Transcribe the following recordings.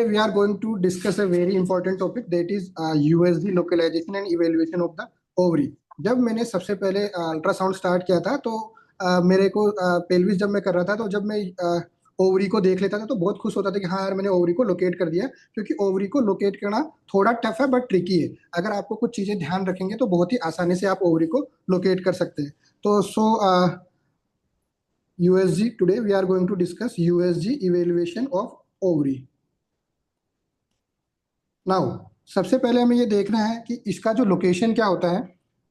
we are going to discuss a very important topic, that is USG localization and evaluation of the ovary. जब मैंने सबसे पहले ultrasound start किया था तो मेरे को पेल्विस जब मैं कर रहा था तो जब मैं ओवरी को देख लेता था तो बहुत खुश होता था कि हाँ यार मैंने ओवरी को लोकेट कर दिया, क्योंकि ओवरी को लोकेट करना थोड़ा टफ है बट ट्रिकी है। अगर आपको कुछ चीजें ध्यान रखेंगे तो बहुत ही आसानी से आप ओवरी को लोकेट कर सकते हैं। तो USG, today we are going to discuss USG evaluation of ovary. Now सबसे पहले हमें ये देखना है कि इसका जो लोकेशन क्या होता है।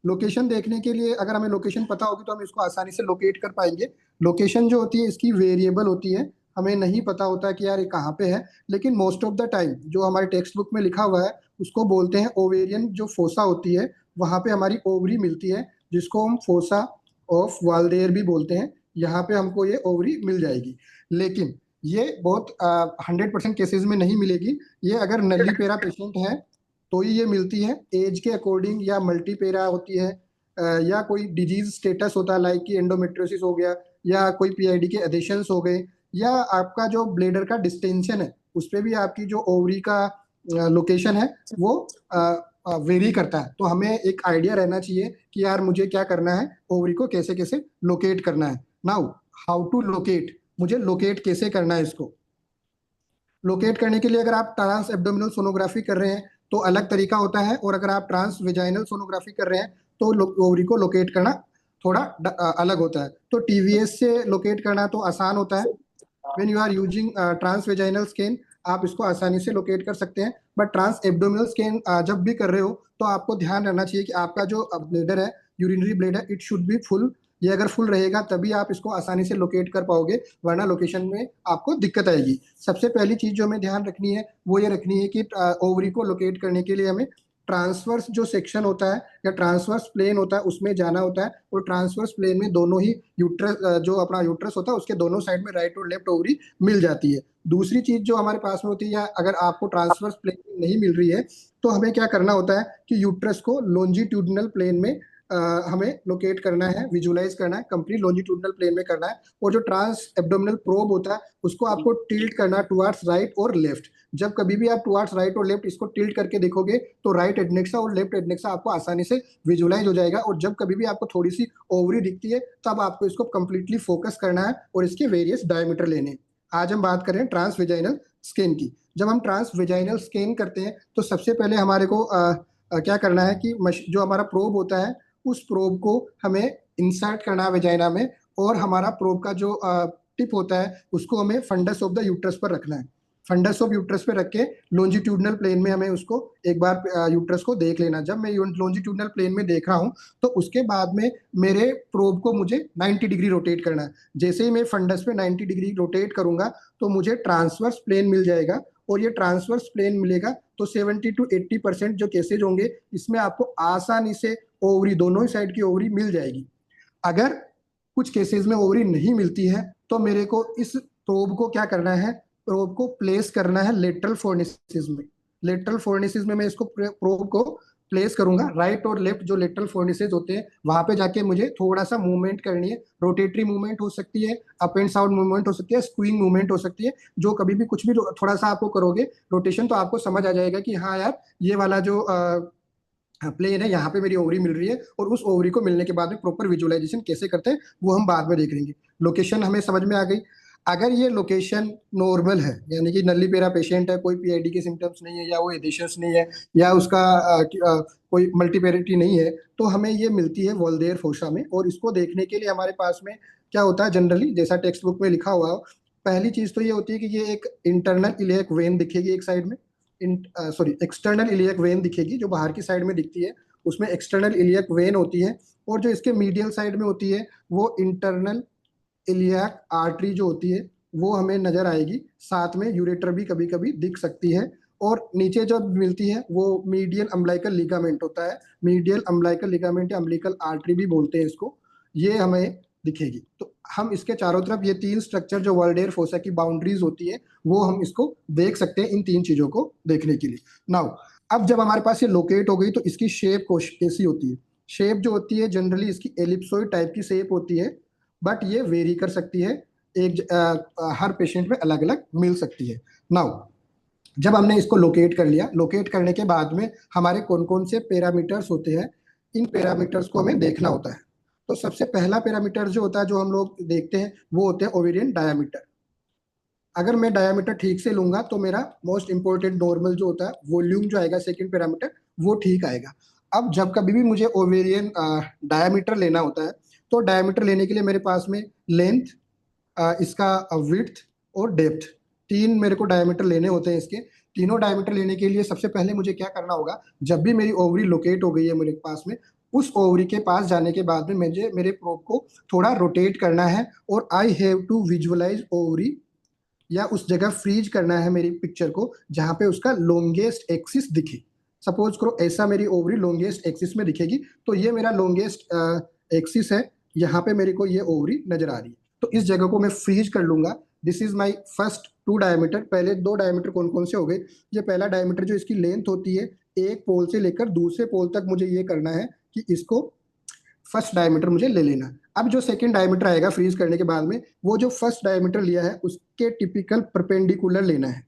लोकेशन देखने के लिए अगर हमें लोकेशन पता होगी तो हम इसको आसानी से लोकेट कर पाएंगे। लोकेशन जो होती है इसकी वेरिएबल होती है, हमें नहीं पता होता कि यार ये कहाँ पे है, लेकिन मोस्ट ऑफ द टाइम जो हमारे टेक्स्ट बुक में लिखा हुआ है उसको बोलते हैं ओवेरियन जो फोसा होती है, वहाँ पे हमारी ओवरी मिलती है, जिसको हम फोसा ऑफ वाल्डेयर भी बोलते हैं। यहाँ पे हमको ये ओवरी मिल जाएगी, लेकिन ये बहुत 100% केसेस में नहीं मिलेगी। ये अगर नल्लीपेरा पेशेंट है तो ही ये मिलती है, एज के अकॉर्डिंग, या मल्टीपेरा होती है, या कोई डिजीज स्टेटस होता है लाइक कि एंडोमेट्रियोसिस हो गया, या कोई पीआईडी के एडिशंस हो गए, या आपका जो ब्लेडर का डिस्टेंशन है उस पर भी आपकी जो ओवरी का लोकेशन है वो वेरी करता है। तो हमें एक आइडिया रहना चाहिए कि यार मुझे क्या करना है, ओवरी को कैसे कैसे लोकेट करना है। नाउ हाउ टू लोकेट, मुझे लोकेट कैसे करना है इसको। लोकेट करने के लिए अगर आप ट्रांस एब्डोमिनल सोनोग्राफी कर रहे हैं तो अलग तरीका होता है, और अगर आप ट्रांस वेजाइनल सोनोग्राफी कर रहे हैं तो ओवरी को लोकेट करना थोड़ा अलग होता है। तो टीवीएस से लोकेट करना तो आसान होता है। When you are using trans vaginal scan आप इसको आसानी से लोकेट कर सकते हैं, बट ट्रांस एब्डोमिनल स्कैन जब भी कर रहे हो तो आपको ध्यान रखना चाहिए कि आपका जो ब्लेडर है, urinary bladder, it should be full. ये अगर फुल रहेगा तभी आप इसको आसानी से लोकेट कर पाओगे, वरना लोकेशन में आपको दिक्कत आएगी। सबसे पहली चीज जो हमें ध्यान रखनी है वो ये रखनी है कि ओवरी को लोकेट करने के लिए हमें ट्रांसवर्स जो सेक्शन होता है या ट्रांसवर्स प्लेन होता है उसमें जाना होता है, और ट्रांसवर्स प्लेन में दोनों ही यूट्रस, जो अपना यूट्रस होता है उसके दोनों साइड में राइट और लेफ्ट ओवरी मिल जाती है। दूसरी चीज जो हमारे पास में होती है, या अगर आपको ट्रांसवर्स प्लेन नहीं मिल रही है तो हमें क्या करना होता है कि यूट्रस को लॉन्जिट्यूडिनल प्लेन में हमें लोकेट करना है, विजुलाइज करना है, कंप्लीट लॉन्जिट्यूडिनल प्लेन में करना है। और जो ट्रांस एब्डोमिनल प्रोब होता है उसको आपको टिल्ट करना टुवर्ड्स राइट और लेफ्ट। जब कभी भी आप टुवर्ड्स राइट और लेफ्ट इसको टिल्ट करके देखोगे तो राइट एडनेक्सा और लेफ्ट एडनेक्सा आपको आसानी से विजुलाइज हो जाएगा, और जब कभी भी आपको थोड़ी सी ओवरी दिखती है तब आपको इसको कंप्लीटली फोकस करना है और इसके वेरियस डायमीटर लेने हैं। आज हम बात कर रहे हैं ट्रांस वेजाइनल स्कैन की। जब हम ट्रांस वेजाइनल स्कैन करते हैं तो सबसे पहले हमारे को क्या करना है कि जो हमारा प्रोब होता है उस प्रोब को हमें इंसर्ट करना है वेजाइना में, और हमारा प्रोब का जो टिप होता है उसको हमें फंडस ऑफ द यूट्रस पर रखना है। फंडस ऑफ यूट्रस पे रख के लॉन्जिट्यूडिनल प्लेन में हमें उसको एक बार यूट्रस को देख लेना। जब मैं लॉन्जिट्यूडिनल प्लेन में देख रहा हूँ तो उसके बाद में मेरे प्रोब को मुझे 90 डिग्री रोटेट करना है। जैसे ही मैं फंडस पे 90 डिग्री रोटेट करूंगा तो मुझे ट्रांसवर्स प्लेन मिल जाएगा, और ये ट्रांसवर्स प्लेन मिलेगा तो 70 to 80% जो केसेज होंगे इसमें आपको आसानी से ओवरी, दोनों ही साइड की ओवरी मिल जाएगी। अगर कुछ केसेस में ओवरी नहीं मिलती है तो मेरे को इस प्रोब को क्या करना है, प्रोब को प्लेस करना है लेटरल फोर्निसिस में। लेटरल फोर्निसिस में मैं इसको प्रोब को प्लेस करूंगा। राइट और लेफ्ट जो लेटरल फोर्निसेज होते हैं वहां पे जाके मुझे थोड़ा सा मूवमेंट करनी है। रोटेटरी मूवमेंट हो सकती है, अप एंड साउंड मूवमेंट हो सकती है, स्क्विंग मूवमेंट हो सकती है। जो कभी भी कुछ भी थोड़ा सा आपको करोगे रोटेशन तो आपको समझ आ जाएगा कि हाँ यार ये वाला जो प्लेन है यहाँ पे मेरी ओवरी मिल रही है। और उस ओवरी को मिलने के बाद में प्रॉपर विजुअलाइजेशन कैसे करते हैं वो हम बाद में देख लेंगे। लोकेशन हमें समझ में आ गई। अगर ये लोकेशन नॉर्मल है, यानी कि नल्लीपेरा पेशेंट है, कोई पीआईडी के सिम्टम्स नहीं है, या वो एडिशंस नहीं है, या उसका कोई मल्टीपेरिटी नहीं है, तो हमें ये मिलती है वॉल्डेयर फोसा में। और इसको देखने के लिए हमारे पास में क्या होता है, जनरली जैसा टेक्स्ट बुक में लिखा हुआ हो, पहली चीज तो ये होती है कि ये एक इंटरनल इलियक वेन दिखेगी एक साइड में, एक्सटर्नल इलियक वेन दिखेगी जो बाहर की साइड में दिखती है, उसमें एक्सटर्नल इलियक वेन होती है। और जो इसके मीडियल साइड में होती है वो इंटरनल इलियक आर्टरी जो होती है वो हमें नजर आएगी। साथ में यूरेटर भी कभी कभी दिख सकती है। और नीचे जो मिलती है वो मीडियल अम्बिलिकल लिगामेंट होता है। मीडियल अम्बिलिकल लिगामेंट या अम्बिलिकल आर्टरी भी बोलते हैं इसको, ये हमें दिखेगी। तो हम इसके चारों तरफ ये तीन स्ट्रक्चर जो वॉल्डेयर फोसा की बाउंड्रीज होती है वो हम इसको देख सकते हैं इन तीन चीजों को देखने के लिए। नाउ अब जब हमारे पास ये लोकेट हो गई तो इसकी शेप कैसी होती है। शेप जो होती है जनरली इसकी एलिप्सोइड टाइप की शेप होती है, बट ये वेरी कर सकती है, हर पेशेंट में अलग अलग मिल सकती है। नाउ जब हमने इसको लोकेट कर लिया, लोकेट करने के बाद में हमारे कौन कौन से पैरामीटर्स होते हैं, इन पैरामीटर्स को हमें देखना होता है। तो सबसे पहला पैरामीटर जो होता है, जो हम लोग देखते हैं, वो होते हैं ओवेरियन डायामीटर। अगर मैं डायामीटर ठीक से लूंगा तो मेरा मोस्ट इंपॉर्टेंट नॉर्मल जो होता है वॉल्यूम जो आएगा, सेकंड पैरामीटर, वो ठीक आएगा। अब जब कभी भी मुझे ओवेरियन डायामीटर लेना होता है, तो डायामीटर लेने के लिए मेरे पास में लेंथ, इसका विड्थ और डेप्थ, तीन मेरे को डायमीटर लेने होते हैं इसके। तीनों डायमीटर लेने के लिए सबसे पहले मुझे क्या करना होगा, जब भी मेरी ओवरी लोकेट हो गई है मेरे पास में, उस ओवरी के पास जाने के बाद में मुझे मेरे प्रोब को थोड़ा रोटेट करना है, और I have to visualise ovary, या उस जगह फ्रीज करना है मेरी पिक्चर को जहां पे उसका लॉन्गेस्ट एक्सिस दिखे। सपोज करो ऐसा मेरी ओवरी लॉन्गेस्ट एक्सिस में दिखेगी, तो ये मेरा लॉन्गेस्ट एक्सिस है, यहाँ पे मेरे को ये ओवरी नजर आ रही है, तो इस जगह को मैं फ्रीज कर लूंगा। This is my first two diameter. पहले दो डायमीटर कौन कौन से हो गए, ये पहला डायमीटर जो इसकी लेंथ होती है, एक पोल से लेकर दूसरे पोल तक मुझे ये करना है कि इसको फर्स्ट डायमीटर मुझे ले लेना। अब जो सेकंड डायमीटर आएगा फ्रीज करने के बाद में, वो जो फर्स्ट डायमीटर लिया है उसके टिपिकल परपेंडिकुलर लेना है।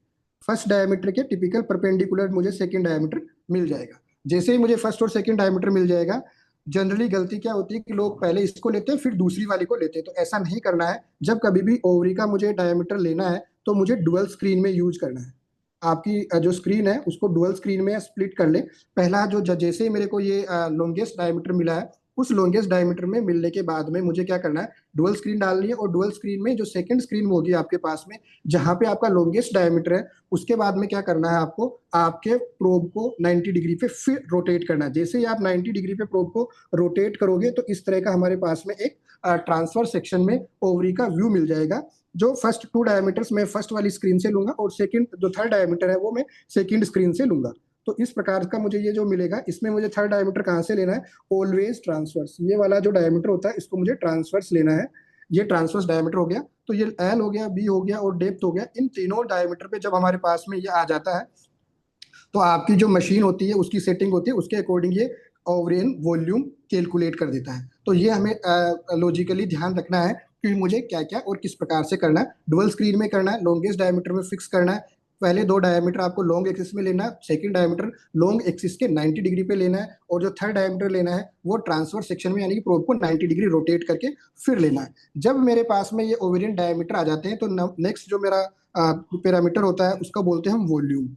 फर्स्ट डायमीटर के टिपिकल परपेंडिकुलर मुझे सेकंड डायमीटर मिल जाएगा। जैसे ही मुझे फर्स्ट और सेकंड डायमीटर मिल जाएगा, जनरली गलती क्या होती है कि लोग पहले इसको लेते हैं फिर दूसरी वाली को लेते हैं, तो ऐसा नहीं करना है। जब कभी भी ओवरी का मुझे डायमीटर लेना है तो मुझे डुअल स्क्रीन में यूज करना है। आपकी जो स्क्रीन है उसको डुअल स्क्रीन में स्प्लिट कर ले। पहला जो जैसे ही मेरे को ये लॉन्गेस्ट डायमीटर मिला है, उस लॉन्गेस्ट डायमीटर में मिलने के बाद में मुझे क्या करना है, डुअल स्क्रीन डालनी है, और डुअल स्क्रीन में जो सेकंड स्क्रीन होगी आपके पास में, जहां पे आपका लॉन्गेस्ट डायमीटर है, उसके बाद में क्या करना है आपको, आपके प्रोब को 90 डिग्री पे फिर रोटेट करना है। जैसे ही आप 90 डिग्री पे प्रोब को रोटेट करोगे, तो इस तरह का हमारे पास में एक ट्रांसफर सेक्शन में ओवरी का व्यू मिल जाएगा। जो फर्स्ट टू डायमीटर्स मैं फर्स्ट वाली स्क्रीन से लूंगा, और सेकंड जो थर्ड डायमीटर है वो मैं सेकंड स्क्रीन से लूंगा। तो इस प्रकार का मुझे ये जो मिलेगा, इसमें मुझे थर्ड डायमीटर कहाँ से लेना है, ऑलवेज ट्रांसवर्स। ये वाला जो डायमीटर होता है इसको मुझे ट्रांसवर्स लेना है। ये ट्रांसवर्स डायमीटर हो गया। तो ये एल हो गया, बी हो गया और डेप्थ हो गया। इन तीनों डायमीटर पे जब हमारे पास में ये आ जाता है, तो आपकी जो मशीन होती है उसकी सेटिंग होती है, उसके अकॉर्डिंग ये ओवरियन वॉल्यूम कैलकुलेट कर देता है। तो ये हमें लॉजिकली ध्यान रखना है कि मुझे क्या क्या और किस प्रकार से करना है। डुअल स्क्रीन में करना है, लॉन्गेस्ट डायमीटर में फिक्स करना है। पहले दो डायमीटर आपको लॉन्ग एक्सिस में लेना है, सेकंड डायमीटर लॉन्ग एक्सिस के 90 डिग्री पे लेना है, और जो थर्ड डायमीटर लेना है वो ट्रांसफर सेक्शन में, यानी कि प्रोब को 90 डिग्री रोटेट करके फिर लेना है। जब मेरे पास में ये ओवेरियन डायमीटर आ जाते हैं, तो नेक्स्ट जो मेरा पैरामीटर होता है उसका बोलते हैं हम वॉल्यूम।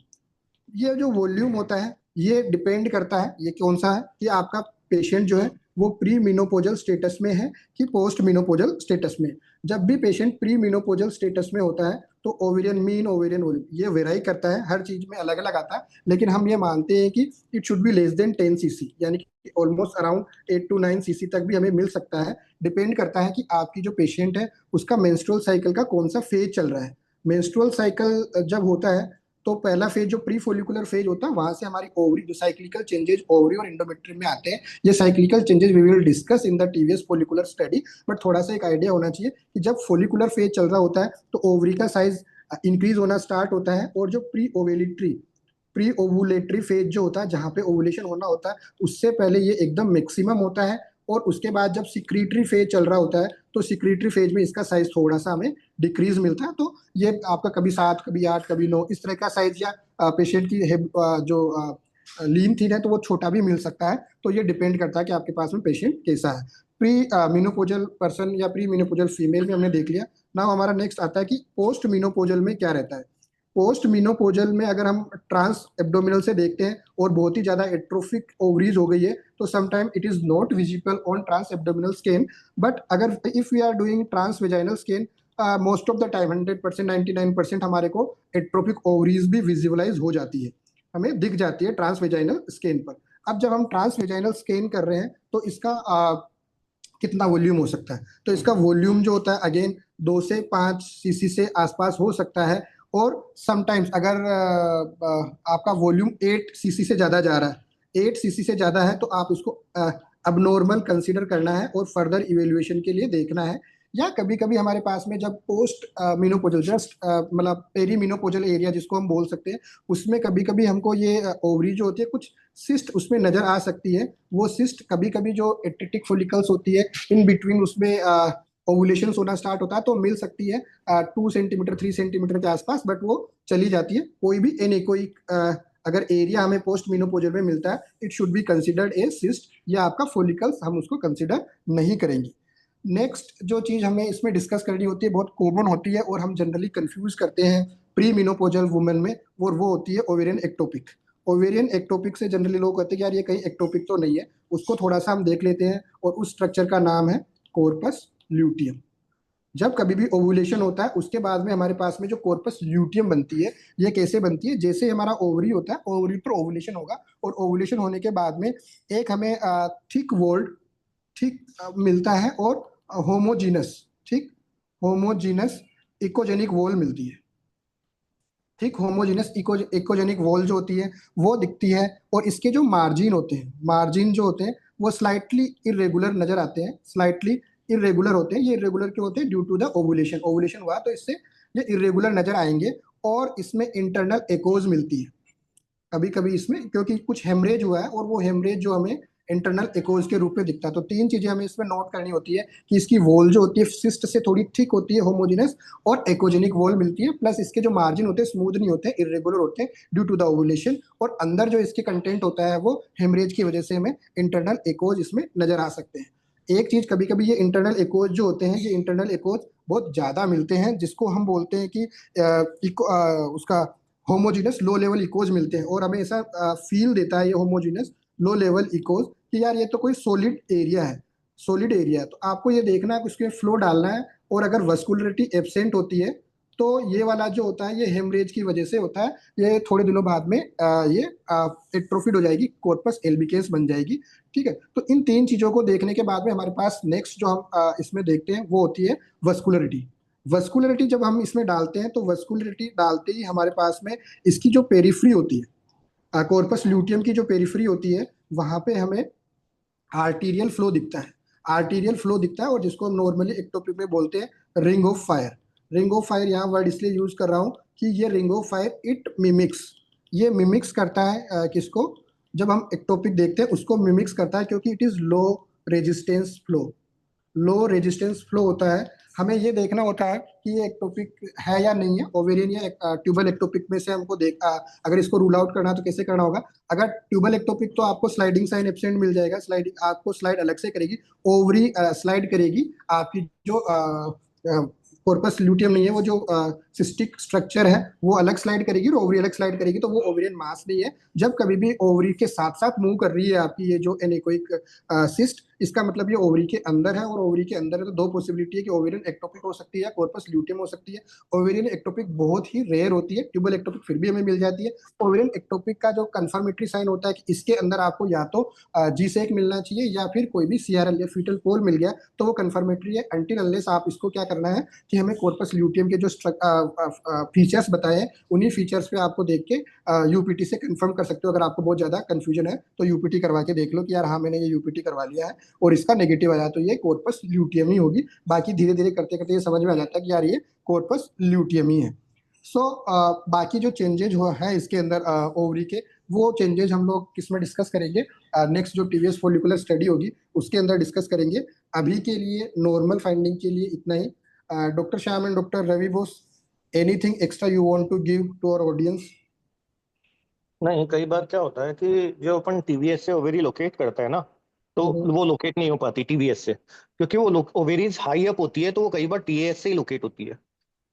ये जो वॉल्यूम होता है ये डिपेंड करता है, ये कौन सा है, कि आपका पेशेंट जो है वो प्री मिनोपोजल स्टेटस में है कि पोस्ट मिनोपोजल स्टेटस में। जब भी पेशेंट प्री मिनोपोजल स्टेटस में होता है, तो ओवेरियन मीन, ओवेरियन वॉल्यूम ये वेराई करता है, हर चीज में अलग अलग आता है, लेकिन हम ये मानते हैं कि it should be less than 10 CC, यानी कि ऑलमोस्ट अराउंड 8 to 9 सीसी तक भी हमें मिल सकता है। डिपेंड करता है कि आपकी जो पेशेंट है उसका मेंस्ट्रुअल साइकिल का कौन सा फेज चल रहा है। मेंस्ट्रुअल साइकिल जब होता है, तो पहला फेज जो प्री फोलिकुलर फेज होता है, वहां से हमारी ओवरी जो साइक्लिकल चेंजेस ओवरी और एंडोमेट्रियम में आते हैं। ये cyclical changes we will discuss in the TVS follicular study. But थोड़ा सा एक आइडिया होना चाहिए कि जब फोलिकुलर फेज चल रहा होता है तो ओवरी का साइज इंक्रीज होना स्टार्ट होता है, और जो प्री ओवुलेटरी फेज जो होता है, जहाँ पे ओवुलेशन होना होता है, उससे पहले ये एकदम मैक्सिमम होता है। और उसके बाद जब सिक्रीटरी फेज चल रहा होता है, तो सिक्रीटरी फेज में इसका साइज थोड़ा सा हमें डिक्रीज मिलता है। तो ये आपका कभी 7, कभी 8, कभी 9 इस तरह का साइज, या पेशेंट की जो लीन थीन है तो वो छोटा भी मिल सकता है। तो ये डिपेंड करता है कि आपके पास में पेशेंट कैसा है। प्री मिनोपोजल पर्सन या प्री मिनोपोजल फीमेल में हमने देख लिया। ना हमारा नेक्स्ट आता है कि पोस्ट मिनोपोजल में क्या रहता है। पोस्ट मिनोपोजल में अगर हम ट्रांस एब्डोमिनल से देखते हैं और बहुत ही ज्यादा एट्रोफिक ओवरीज हो गई है, तो sometime it is not visible on trans abdominal scan. But अगर if we are doing trans vaginal scan, most of the time 100%, 99% हमारे को एट्रोफिक ओवरीज भी विजुअलाइज हो जाती है, हमें दिख जाती है ट्रांस वेजाइनल स्कैन पर। अब जब हम ट्रांस वेजाइनल स्कैन कर रहे हैं, तो इसका कितना वॉल्यूम हो सकता है, तो इसका वॉल्यूम जो होता है अगेन 2 से 5 सीसी से आसपास हो सकता है। और समटाइम्स अगर आपका वॉल्यूम 8 सीसी से ज्यादा जा रहा है, 8 सीसी से ज्यादा है, तो आप इसको अबनॉर्मल कंसीडर करना है और फर्दर इवेल्युएशन के लिए देखना है। या कभी कभी हमारे पास में जब पोस्ट मिनोपोजल जस्ट मतलब पेरी मिनोपोजल एरिया जिसको हम बोल सकते हैं, उसमें कभी कभी हमको ये ओवरी जो होती है कुछ सिस्ट उसमें नजर आ सकती है। वो सिस्ट कभी कभी जो एट्रिटिक फोलिकल्स होती है इन बिटवीन, उसमें ओवुलेशन होना स्टार्ट होता है तो मिल सकती है 2 सेंटीमीटर 3 सेंटीमीटर के आसपास, बट वो चली जाती है। कोई भी कोई अगर एरिया हमें पोस्ट मीनोपोजल में मिलता है, it should be considered a cyst, या आपका फोलिकल्स, हम उसको कंसिडर नहीं करेंगे। नेक्स्ट जो चीज हमें इसमें डिस्कस करनी होती है, बहुत कॉमन होती है और हम जनरली कंफ्यूज करते हैं प्री मीनोपोजल वुमेन में, और वो होती है ओवेरियन एक्टोपिक। ओवेरियन एक्टोपिक से जनरली लोग कहते हैं कि यार ये कहीं एक्टोपिक तो नहीं है, उसको थोड़ा सा हम देख लेते हैं, और उस स्ट्रक्चर का नाम है कॉर्पस ल्यूटियम। जब कभी भी ओवुलेशन होता है उसके बाद में हमारे पास में जो कॉर्पस ल्यूटियम बनती है, ये कैसे बनती है, जैसे हमारा ओवरी होता है, ओवरी पर ओवुलेशन होगा, और ओवुलेशन होने के बाद में एक हमें थिक वॉल्ड, ठीक मिलता है, और होमोजीनस, ठीक होमोजीनस इकोजेनिक वॉल मिलती है। ठीक, होमोजीनस इकोजेनिक वॉल जो होती है वो दिखती है, और इसके जो मार्जिन होते हैं, मार्जिन जो होते हैं वो स्लाइटली इरेगुलर नजर आते हैं, स्लाइटली इरेगुलर होते हैं। ये इरेगुलर क्यों होते हैं? Due to the ovulation, ovulation हुआ तो इससे ये इरेगुलर नजर आएंगे। और इसमें इंटरनल एकोज मिलती है कभी कभी इसमें, क्योंकि कुछ हेमरेज हुआ है, और वो हेमरेज जो हमें इंटरनल एकोज के रूप में दिखता है। तो तीन चीजें हमें इसमें नोट करनी होती है कि इसकी वॉल जो होती है सिस्ट से थोड़ी थिक होती है, होमोजेनस, और एकोजेनिक वॉल मिलती है, प्लस इसके जो मार्जिन होते हैं स्मूथ नहीं होते, इरेगुलर होते हैं ड्यू टू द ओवुलेशन, और अंदर जो इसके कंटेंट होता है वो हेमरेज की वजह से हमें इंटरनल एकोज इसमें नजर आ सकते हैं। एक चीज, कभी कभी ये इंटरनल एकोज जो होते हैं, ये इंटरनल एकोज बहुत ज्यादा मिलते हैं, जिसको हम बोलते हैं कि उसका होमोजीनस लो लेवल इकोज मिलते हैं, और हमें ऐसा फील देता है ये होमोजीनस लो लेवल इकोज कि यार ये तो कोई सॉलिड एरिया है, सॉलिड एरिया है। तो आपको ये देखना है कि उसके फ्लो डालना है, और अगर वस्कुलरिटी एब्सेंट होती है तो ये वाला जो होता है ये हेमरेज की वजह से होता है। ये थोड़े दिनों बाद में ये एट्रोफिड हो जाएगी, कॉर्पस एल्बिकेंस बन जाएगी। ठीक है, तो इन तीन चीजों को देखने के बाद में हमारे पास नेक्स्ट जो हम इसमें देखते हैं वो होती है वस्कुलरिटी। वस्कुलरिटी जब हम इसमें डालते हैं तो वस्कुलरिटी डालते ही हमारे पास में इसकी जो पेरिफ्री होती है, कॉर्पस ल्यूटियम की जो पेरिफ्री होती है, वहां पे हमें आर्टीरियल फ्लो दिखता है, आर्टीरियल फ्लो दिखता है, और जिसको हम नॉर्मली एक टॉपिक में बोलते हैं ring of fire. Ring of fire यहाँ वर्ड इसलिए यूज कर रहा हूँ कि ये ring of fire it mimics, ये मिमिक्स करता है किसको? जब हम एक्टोपिक देखते हैं उसको मिमिक्स करता है, क्योंकि it is low resistance flow, low resistance flow होता है। हमें ये देखना होता है कि ये एक्टोपिक है या नहीं है, ओवेरियन या ट्यूबल एक्टोपिक में से हमको अगर इसको रूल आउट करना है तो कैसे करना होगा? अगर ट्यूबल एक्टोपिक तो आपको स्लाइडिंग साइन एब्सेंट मिल जाएगा, स्लाइडिंग आपको स्लाइड अलग से करेगी, ओवरी स्लाइड करेगी, आपकी जो कॉर्पस ल्यूटियम नहीं है, वो जो सिस्टिक स्ट्रक्चर है वो अलग स्लाइड करेगी, और ओवरी अलग स्लाइड करेगी, तो वो ओवरियन मास नहीं है। जब कभी भी ओवरी के साथ साथ मूव कर रही है आपकी ये जो एनेकोइक सिस्ट, इसका मतलब ये ओवरी के अंदर है, और ओवरी के अंदर है तो दो पॉसिबिलिटी है कि ओवेरियन एक्टोपिक हो सकती है या कॉर्पस ल्यूटियम हो सकती है। ओवेरियन एक्टोपिक बहुत ही रेयर होती है, ट्यूबल एक्टोपिक फिर भी हमें मिल जाती है। ओवेरियन एक्टोपिक का जो कंफर्मेटरी साइन होता है कि इसके अंदर आपको या तो जी सेक मिलना चाहिए या फिर कोई भी सीआरएल या फीटल पोल मिल गया तो वो कंफर्मेटरी है। अनटिल अनलेस आप इसको क्या करना है कि हमें कॉर्पस ल्यूटियम के जो फीचर्स बताए उन्हीं फीचर्स पे आपको देख के यूपीटी से कंफर्म कर सकते हो। अगर आपको बहुत ज्यादा कंफ्यूजन है तो यूपीटी करवा के देख लो कि यार हाँ मैंने ये यूपीटी करवा लिया है और इसका नेगेटिव आया तो ये कॉर्पस ल्यूटियम ही होगी। बाकी धीरे धीरे करते करते ये समझ में आ जाता है कि यार ये कॉर्पस ल्यूटियम ही है। बाकी जो चेंजेज हुआ है इसके अंदर ओवरी के, वो चेंजेज हम लोग किस में डिस्कस करेंगे? नेक्स्ट जो टीवीएस फॉलिकुलर स्टडी होगी उसके अंदर डिस्कस करेंगे। अभी के लिए नॉर्मल फाइंडिंग के लिए इतना ही। Doctor Shyam and doctor Ravi Bose, anything extra you want to give to our audience? नहीं, कई बार क्या होता है कि जो अपन टीवीएस से ओवेरी लोकेट करता है ना, तो वो लोकेट नहीं हो पाती टीवीएस से, क्योंकि वो ओवेरीज हाई अप होती है, तो वो कई बार टीएएस से ही लोकेट होती है।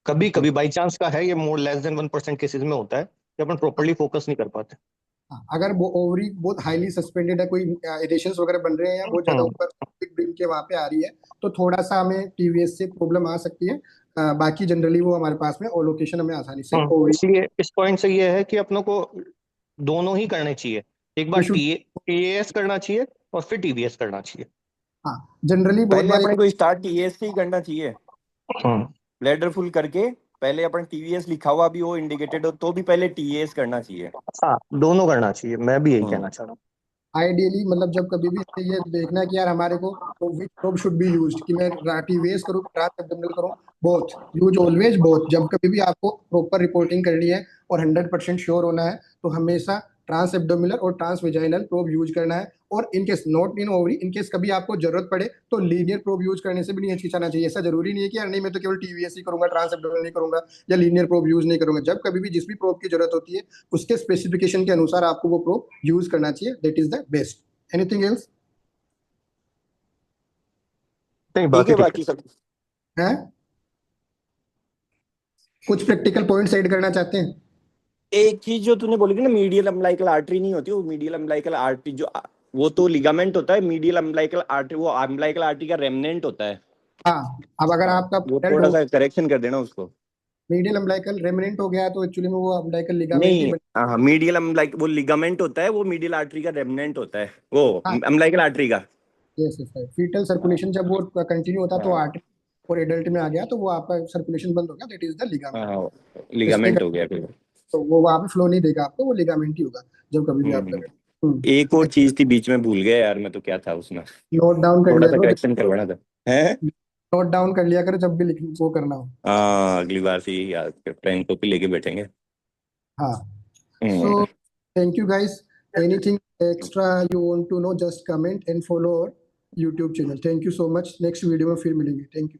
कभी ओके। कभी बाई चांस का है, ये मोर लेस देन 1% केसेस में होता है कि अपन प्रॉपरली फोकस नहीं कर पाते। अगर वो ओवरी बहुत हाईली सस्पेंडेड है, कोई एडिशंस वगैरह बन रहे हैं या बहुत ज्यादा हम्म। ऊपर ब्रिम के वहां पे आ रही है, तो थोड़ा सा हमें टीवीएस से प्रॉब्लम आ सकती है। बाकी जनरली वो हमारे पास में और लोकेशन हमें आसानी से ओवरी। इसलिए इस पॉइंट से ये है कि अपनों को दोनों ही करने चाहिए। एक बार वी शुड। टीएएस करना चाहिए और फिर टीवीएस करना चाहिए। हाँ, जनरली बहुत पहले बार अपने को स्टार्ट टीएस से ही करना चाहिए, हम्म। ब्लैडर फुल करके पहले अपन टीवीएस लिखा हुआ भी हो इंडिकेटेड हो तो भी पहले टीएस करना चाहिए। हाँ, दोनों करना चाहिए, मैं भी यही हम्म कहना चाह रहा हूँ। आइडियली मतलब जब कभी भी हमें ये देखना है कि यार हमारे को विच प्रोब शुड बी यूज्ड, कि मैं टीवीएस करूँ ट्रांस एब्डोमिनल करूँ, बोथ यूज ऑलवेज बोथ। जब कभी भी आपको प्रॉपर रिपोर्टिंग करनी है और 100% श्योर होना है तो हमेशा ट्रांस एब्डोमिनल और ट्रांस वेजाइनल प्रोब यूज करना है। और in case not in ovary, in case कभी आपको जरूरत पड़े तो लीनियर प्रोब यूज करने से भी नहीं हिचकिचाना चाहिए। ऐसा जरूरी नहीं है कि यार नहीं मैं तो केवल टीवीएस ही करूंगा, ट्रांस एब्डोमिनल नहीं करूंगा या लीनियर प्रोब यूज नहीं करूंगा। जब कभी भी जिस भी प्रोब की जरूरत होती है उसके स्पेसिफिकेशन के अनुसार आपको वो प्रोब यूज करना चाहिए, that is the best. Anything else? नहीं ठीक बाकी है, ठीक बाकी सब है? कुछ प्रैक्टिकल पॉइंट्स ऐड करना चाहते हैं? एक चीज जो तूने बोली थी ना, मीडियल अम्बिलिकल आर्टरी नहीं होती, वो मीडियल अम्बिलिकल आर्टरी जो वो तो लिगामेंट होता है। मीडियल अम्बिलिकल आर्टरी वो अम्बिलिकल आर्टरी का रेमनेंट होता है। हाँ, अब अगर हाँ, आपका वो adult थोड़ा हो, सा करेक्शन कर देना उसको। मीडियल अम्बिलिकल रेमिनेंट हो गया तो एक्चुअली में वो अम्बिलिकल लिगामेंट ही नहीं, हाँ, मीडियल अम्बिलिकल वो लिगामेंट होता है, वो मीडियल आर्टरी का रेमनेंट होता है, वो हाँ, अम्बिलिकल आर्टरी का। यस यस, फीटल हाँ, सर्कुलेशन जब वो कंटिन्यू होता तो हाँ, आर्टरी, और एडल्ट में आ गया तो वो आपका सर्कुलेशन बंद हो गया, दैट इज द लिगामेंट। हाँ, इसके लिगामेंट हो गया फिर। तो वो वहां पे फ्लो नहीं देगा आपको, वो लिगामेंट ही होगा जब कभी भी आप हम्म। एक करें। और चीज थी बीच में, भूल गया यार मैं, तो क्या था उसमें? नोट डाउन कर थोड़ा लिया सा करो, करेक्शन करवाना था। है। नोट डाउन कर लिया करो जब भी लिख वो करना हो। हाँ, अगली बार से ही याद पेन कॉपी लेके बैठेंगे। हाँ, so hmm. Thank you guys. Anything extra you want to no, just comment and follow our YouTube channel. Thank you so much. Next video में फिर मिलेंगे। Thank you.